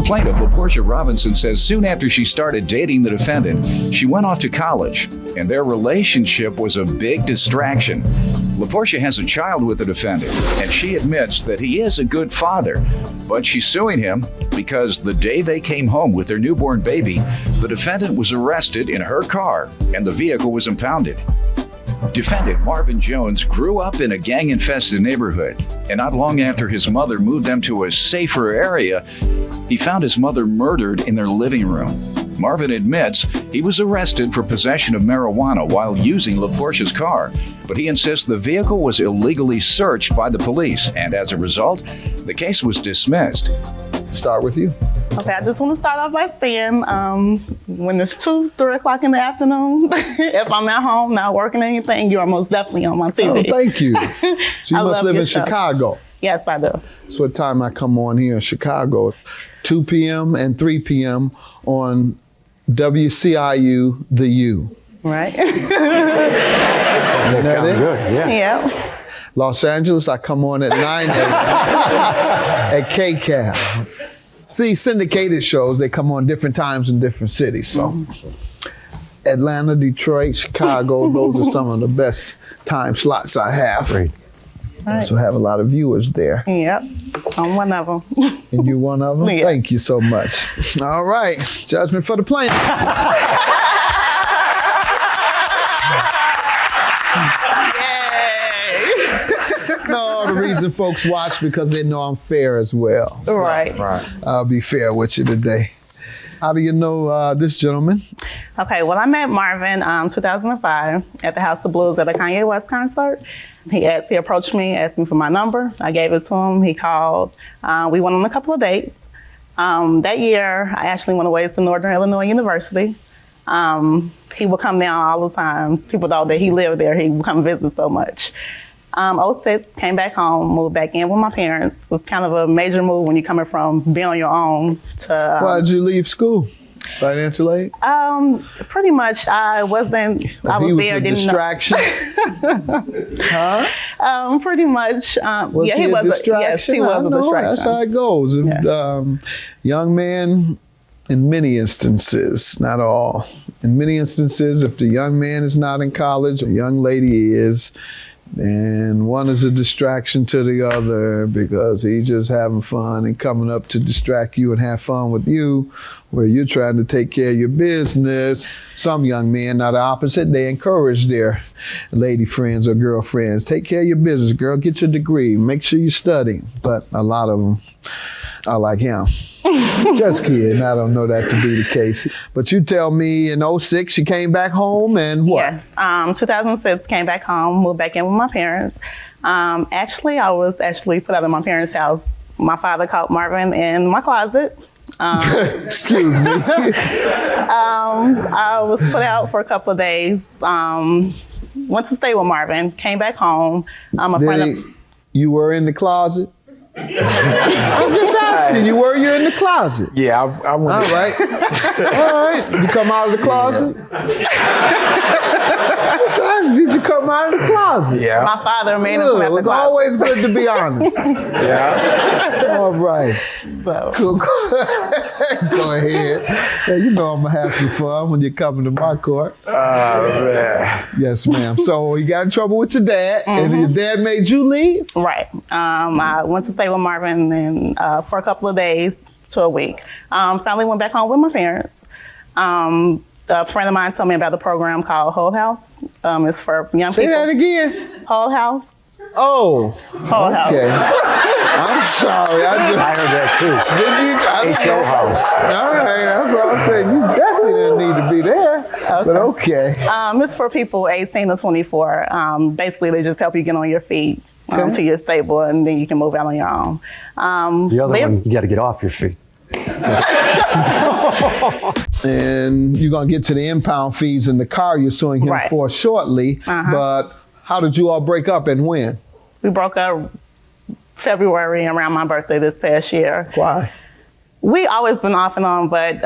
Plaintiff, LaPortia Robinson, says soon after she started dating the defendant, she went off to college, and their relationship was a big distraction. LaPortia has a child with the defendant, and she admits that he is a good father, but she's suing him because the day they came home with their newborn baby, the defendant was arrested in her car, and the vehicle was impounded. Defendant Marvin Jones grew up in a gang-infested neighborhood, and not long after his mother moved them to a safer area, he found his mother murdered in their living room. Marvin admits he was arrested for possession of marijuana while using LaPortia's car, but he insists the vehicle was illegally searched by the police, and as a result, the case was dismissed. Start with you. Okay, I just want to start off by saying when it's 2, 3 o'clock in the afternoon, if I'm at home not working anything, you are most definitely on my TV. Oh, thank you. So you must live in Chicago. Yes, I do. That's what time I come on here in Chicago. 2 p.m. and 3 p.m. on WCIU, The U. Right. You know that? Good, yeah. Yeah. Los Angeles, I come on at 9 a.m. at KCAL. See, syndicated shows, they come on different times in different cities. So Atlanta, Detroit, Chicago, those are some of the best time slots I have. Great. Right. So I have a lot of viewers there. Yep, I'm one of them. And you're one of them? Yeah. Thank you so much. All right, judgment for the plaintiff. No, the reason folks watch because they know I'm fair as well. So, right. I'll be fair with you today. How do you know this gentleman? Okay, well, I met Marvin 2005 at the House of Blues at a Kanye West concert. He approached me, asked me for my number. I gave it to him. He called. We went on a couple of dates. That year, I actually went away to Northern Illinois University. He would come down all the time. People thought that he lived there. He would come visit so much. 06, came back home, moved back in with my parents. It was kind of a major move when you're coming from being on your own to... Why did you leave school? Financial aid? Pretty much, I wasn't... I was there, a didn't distraction? Huh? Pretty much. Was yeah, he was a distraction? Yes, he was a distraction. That's how it goes. If, young man, in many instances, not all, in many instances, if the young man is not in college, a young lady is, and one is a distraction to the other because he's just having fun and coming up to distract you and have fun with you, where you're trying to take care of your business. Some young men are the opposite. They encourage their lady friends or girlfriends, take care of your business, girl, get your degree, make sure you study. But a lot of them are like him. Just kidding, I don't know that to be the case. But you tell me in 06 you came back home and what? Yes, 2006 came back home, moved back in with my parents. Actually, I was put out of my parents' house. My father caught Marvin in my closet. Excuse me. I was put out for a couple of days. Went to stay with Marvin, came back home. You were in the closet? I'm just asking you, were you in the closet? Yeah, I went. All right. All right. You come out of the closet? Just asking, did you come out of the closet? Yeah. My father made him come out the closet. It's always good to be honest. Yeah. All right. So. Cool. Go ahead. Yeah, you know I'm going to have some fun when you're coming to my court. Man. Yes, ma'am. So you got in trouble with your dad, and your dad made you leave? Right. I went to stay with Marvin and, for a couple of days to a week. Finally went back home with my parents. A friend of mine told me about a program called Whole House. It's for young people. Say that again. Whole House. Oh, Whole House. okay. I'm sorry. I heard that too. H.O. House. All right, that's what I'm saying. You definitely didn't need to be there. Okay. But okay. It's for people 18 to 24. Basically, they just help you get on your feet till you're stable, and then you can move out on your own. The other one, you got to get off your feet. And you're going to get to the impound fees in the car you're suing him for shortly. But how did you all break up and when? We broke up February around my birthday this past year. Why? We always been off and on, but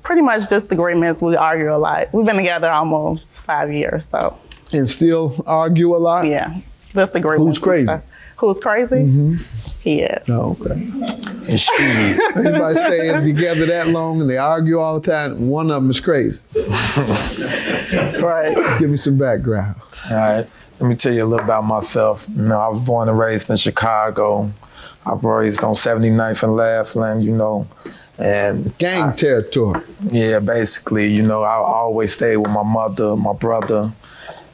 pretty much just agreements. We argue a lot. We've been together almost 5 years, so. And still argue a lot? Yeah, just agreements. Who's crazy? Who's crazy? He is. Oh, okay. And she, Everybody staying together that long and they argue all the time. One of them is crazy. Right. Give me some background. all right, let me tell you a little about myself. You know, I was born and raised in Chicago. I was raised on 79th and Laughlin, you know, and Gang territory. yeah, basically, you know, I always stayed with my mother, my brother,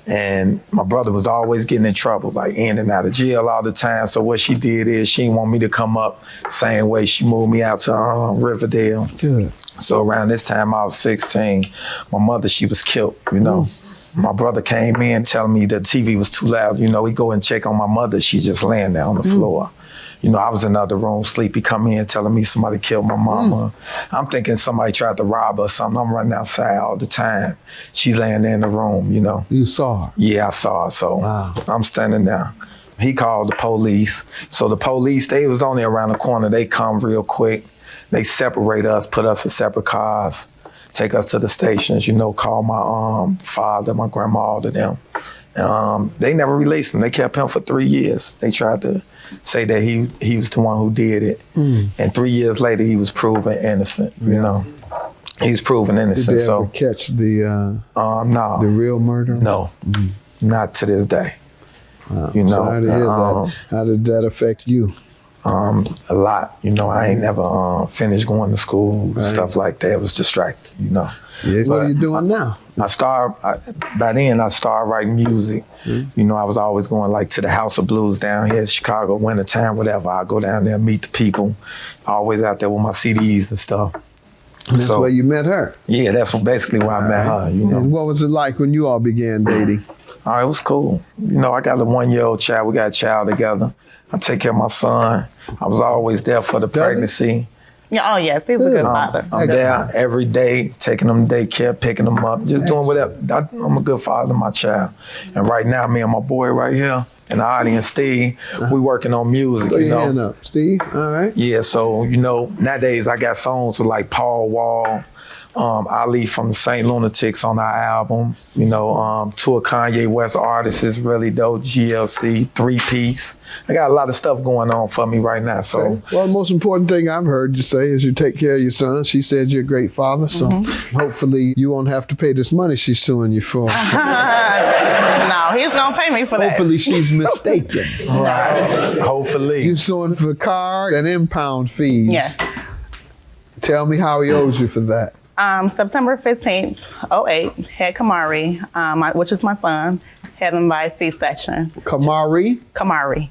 and my brother was always getting in trouble, like in and out of jail all the time. So what she did is she didn't want me to come up same way. She moved me out to Riverdale. Good. So around this time I was 16, my mother, she was killed, you know. My brother came in telling me the TV was too loud. You know, he go and check on my mother. She just laying there on the floor. You know, I was in the other room, sleepy, come in telling me somebody killed my mama. I'm thinking somebody tried to rob her or something. I'm running outside all the time. She's laying there in the room, you know. You saw her. Yeah, I saw her, so Wow. I'm standing there. He called the police. So the police, they was only around the corner. They come real quick. They separate us, put us in separate cars, take us to the stations, you know, call my father, my grandma, all of them. They never released him. They kept him for 3 years. They tried to say that he was the one who did it. And 3 years later, he was proven innocent, you know. He was proven Did innocent, they ever so catch the no. real murderer? No, not to this day. You know, So how did that? How did that affect you? a lot. You know, I ain't never finished going to school, stuff like that. It was distracting, you know. Yeah, what are you doing now? By then I started writing music. You know, I was always going like to the House of Blues down here in Chicago, wintertime, whatever. I go down there, meet the people. Always out there with my CDs and stuff. And that's where you met her. Yeah, that's basically where I met her, you know. And what was it like when you all began dating? It was cool. You know, I got a 1-year-old child. We got a child together. I take care of my son. I was always there for the pregnancy. Yeah, oh yes, he's a good father. I'm there every day, taking them to daycare, picking them up, just doing whatever. I'm a good father to my child. And right now, me and my boy right here in the audience, Steve, we working on music, Throw you your know. hand up, Steve. All right. Yeah, so, you know, nowadays I got songs with like Paul Wall, Ali from the Saint Lunatics on our album, you know, two of Kanye West artists is really dope, GLC, 3-piece. I got a lot of stuff going on for me right now, so. Okay. Well, the most important thing I've heard you say is you take care of your son. She says you're a great father, so hopefully you won't have to pay this money she's suing you for. No, he's gonna pay me for that. Hopefully she's mistaken. Right. Hopefully. You suing for car and impound fees. Yes. Tell me how he owes you for that. September 15th, 08, had Kamari, which is my son, had him by C-section. Kamari? Kamari.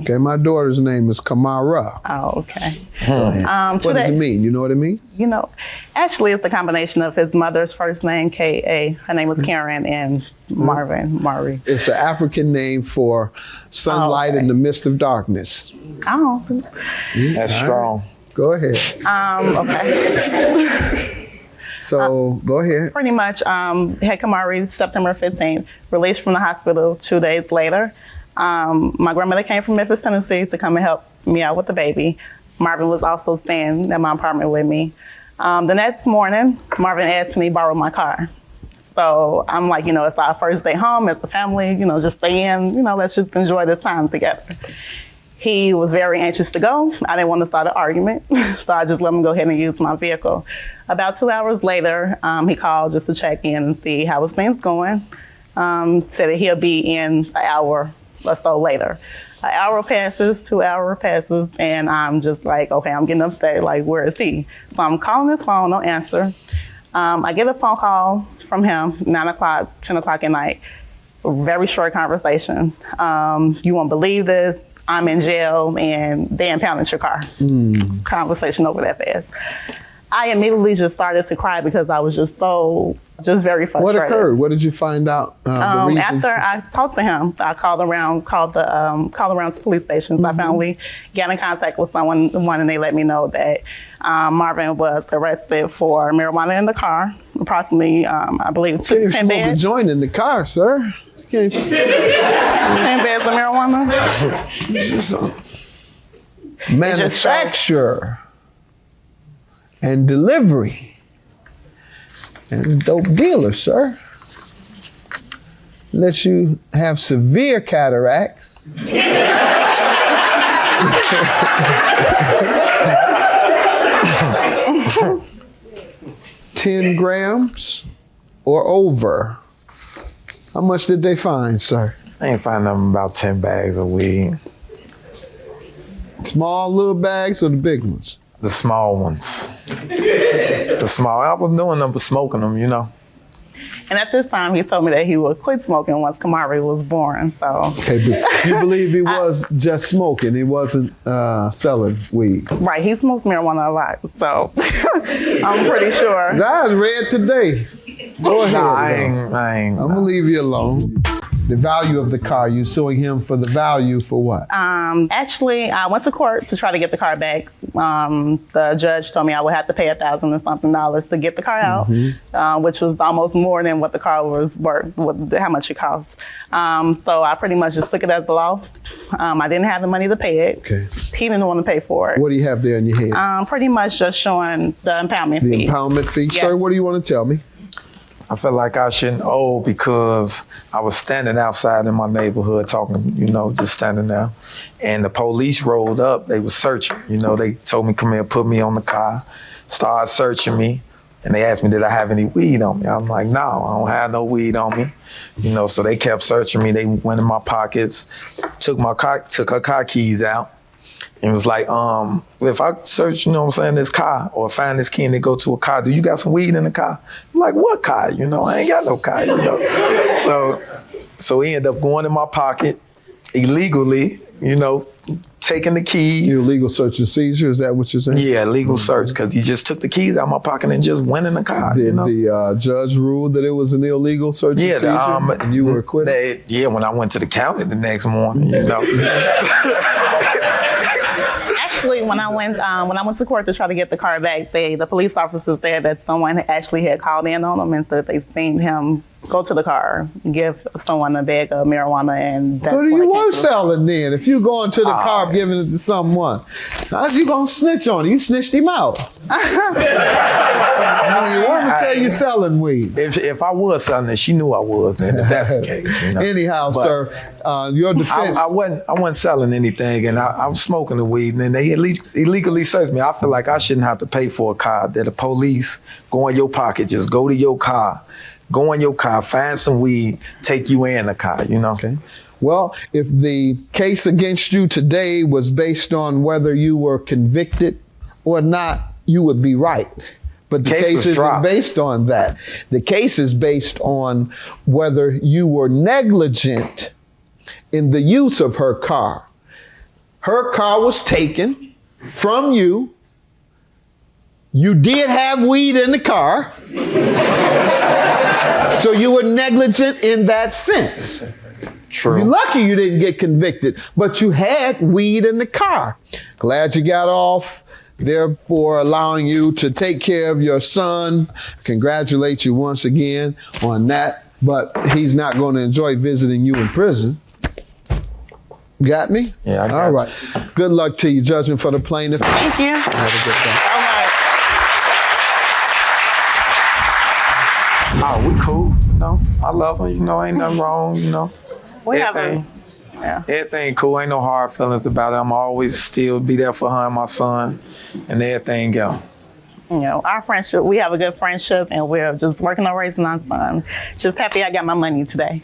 Okay, my daughter's name is Kamara. Oh, okay. What does it mean? You know what it means? You know, actually it's a combination of his mother's first name, K.A. Her name was Karen, and Marvin, Mari. It's an African name for sunlight in the midst of darkness. Oh, That's strong. Go ahead. okay. So go ahead. Pretty much had Kamari September 15th, released from the hospital 2 days later. My grandmother came from Memphis, Tennessee to come and help me out with the baby. Marvin was also staying at my apartment with me. The next morning, Marvin asked me to borrow my car. So I'm like, you know, it's our first day home as a family, you know, just stay in, you know, let's just enjoy this time together. He was very anxious to go. I didn't want to start an argument, so I just let him go ahead and use my vehicle. About 2 hours later, he called just to check in and see how his things going. Said that he'll be in an hour or so later. An hour passes, 2 hours passes, and I'm just like, okay, I'm getting upset, like, where is he? So I'm calling his phone, no answer. I get a phone call from him, 9 o'clock, 10 o'clock at night. A very short conversation. You won't believe this. I'm in jail and they impounded your car. Conversation over that fast. I immediately just started to cry because I was just very frustrated. What occurred? What did you find out? The reason? After I talked to him, I called around to police stations. I finally got in contact with someone, and they let me know that Marvin was arrested for marijuana in the car. Approximately, I believe, 10 smoke a bags. joint in the car, sir. 10 bags of marijuana. This is a manufacturer and delivery. And a dope dealer, sir. Lets you have severe cataracts $10 grams or over. How much did they find, sir? I ain't find nothing about 10 bags of weed. Small little bags or the big ones? The small ones. The small. I was doing them, but smoking them, you know. And at this time, he told me that he would quit smoking once Kamari was born. So. Okay, but you believe he was just smoking? He wasn't selling weed? Right, he smokes marijuana a lot, so I'm pretty sure. His eyes red today. Go ahead. Nah, I ain't. I'm gonna leave you alone. The value of the car, you suing him for the value for what? Actually, I went to court to try to get the car back. The judge told me I would have to pay $1,000 and something to get the car out, which was almost more than what the car was worth, how much it cost. So I pretty much just took it as a loss. I didn't have the money to pay it. Okay. He didn't want to pay for it. What do you have there in your head? Pretty much just showing the impoundment fee. The impoundment fee. Yeah. Sir, what do you want to tell me? I felt like I shouldn't owe because I was standing outside in my neighborhood talking, you know, just standing there. And the police rolled up. They were searching. You know, they told me, come here, put me on the car, started searching me. And they asked me, did I have any weed on me? I'm like, no, I don't have no weed on me. You know, so they kept searching me. They went in my pockets, took her car keys out. And was like, if I search, you know what I'm saying, this car or find this key and they go to a car, do you got some weed in the car? I'm like, what car? You know, I ain't got no car, you know. So he ended up going in my pocket illegally, you know, taking the keys. Illegal search and seizure, is that what you're saying? Yeah, legal search, because he just took the keys out of my pocket and just went in the car. Did you know? the judge rule that it was an illegal search and seizure? And you were acquitted? Yeah, when I went to the county the next morning, you know. Actually, when I went to court to try to get the car back, the police officers said that someone actually had called in on him and said they seen him go to the car, give someone a bag of marijuana, and that's But when you it came were to- selling then. If you going to the car giving it to someone, how's you gonna snitch on him? You snitched him out. Your woman say you selling weed. If I was selling it, she knew I was. Then if that's the case, you know. Anyhow, But sir, your defense. I wasn't selling anything, and I was smoking the weed, and then they illegally searched me. I feel like I shouldn't have to pay for a car. That the police go in your pocket, just go to your car, go in your car, find some weed, take you in the car. You know. Okay. Well, if the case against you today was based on whether you were convicted or not, you would be right. But the case isn't based on that. The case is based on whether you were negligent in the use of her car. Her car was taken from you. You did have weed in the car. So you were negligent in that sense. True. You're lucky you didn't get convicted, but you had weed in the car. Glad you got off, therefore allowing you to take care of your son. Congratulate you once again on that, but he's not going to enjoy visiting you in prison. Got me? Yeah, I got All right. Good luck to you. Judgment for the plaintiff. Thank you. Have a good day. All right. Oh, we cool, you know. I love her, you know, ain't nothing wrong, you know. Everything cool, ain't no hard feelings about it. I'm always still be there for her and my son and everything else. You know, our friendship, we have a good friendship and we're just working on raising our son. Just happy I got my money today.